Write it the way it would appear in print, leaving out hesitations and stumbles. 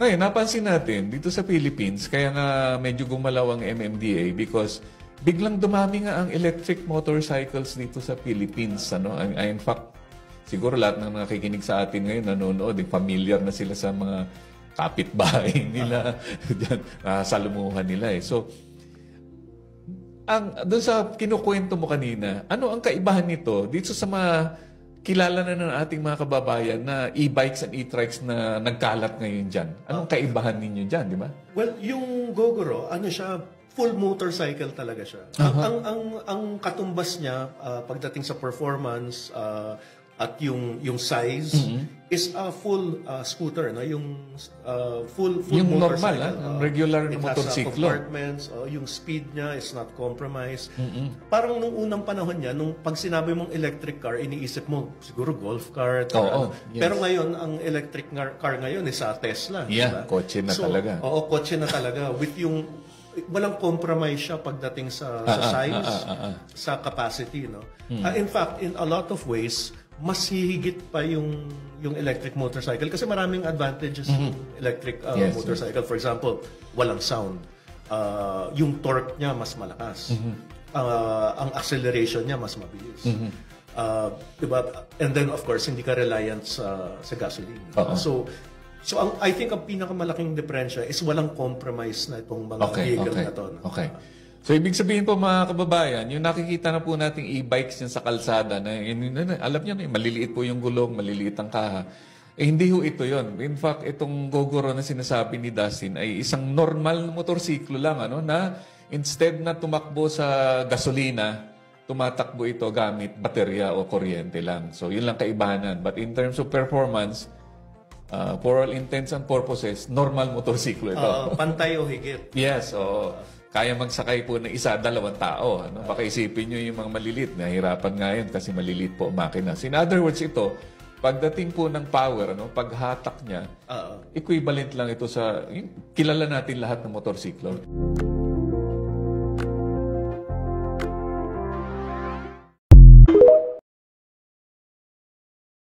Ngayon, napansin natin dito sa Philippines, kaya nga medyo gumalaw ang MMDA because biglang dumami nga ang electric motorcycles dito sa Philippines. Ano? In fact, siguro lahat ng nakikinig sa atin ngayon, nanonood, familiar na sila sa mga kapitbahay nila, salumuhan nila. So, doon sa kinukwento mo kanina, ano ang kaibahan nito dito sa mga kilala na ng ating mga kababayan na e-bikes and e-trikes na nagkalat ngayon dyan? Anong kaibahan ninyo dyan, di ba? Well, yung Gogoro, ano siya, full motorcycle talaga siya. Ang katumbas niya pagdating sa performance at yung size is a full scooter, no? Yung full yung motorcycle. normal, yung regular na motorsiklo. Compartments, yung speed niya is not compromised. Parang nung unang panahon niya, nung pag sinabi mong electric car, iniisip mo siguro golf cart. Yes. Pero ngayon, ang electric car ngayon is sa Tesla. Yeah, diba? Kotse na talaga. Oo, kotse na talaga. With yung walang compromise siya pagdating sa size, sa capacity, no? In fact, in a lot of ways, mas hihigit pa yung electric motorcycle kasi maraming advantages yung electric motorcycle. For example, walang sound. Yung torque niya mas malakas. Ang acceleration niya mas mabilis. Diba? And then of course, hindi ka reliant sa gasoline. So I think ang pinakamalaking diferensya is walang compromise na itong mga vehicle na to. No? Okay. So, ibig sabihin po mga kababayan, yung nakikita na po nating e-bikes yan sa kalsada, alam niyo na, maliliit po yung gulong, maliliit ang kaha. Hindi ho ito yon. In fact, itong Gogoro na sinasabi ni Dustin ay isang normal na motorsiklo lang, na instead na tumakbo sa gasolina, tumatakbo ito gamit baterya o kuryente lang. So, yun lang kaibahanan. But in terms of performance, for all intents and purposes, normal motorsiklo ito. Pantay o higit. Yes, kaya magsakay po ng isa, dalawang tao. Baka isipin nyo yung mga maliliit. Nahirapan nga yun kasi maliliit po ang makina. So in other words, ito, pagdating po ng power, paghatak niya, equivalent lang ito sa, kilala natin lahat ng motorsiklo.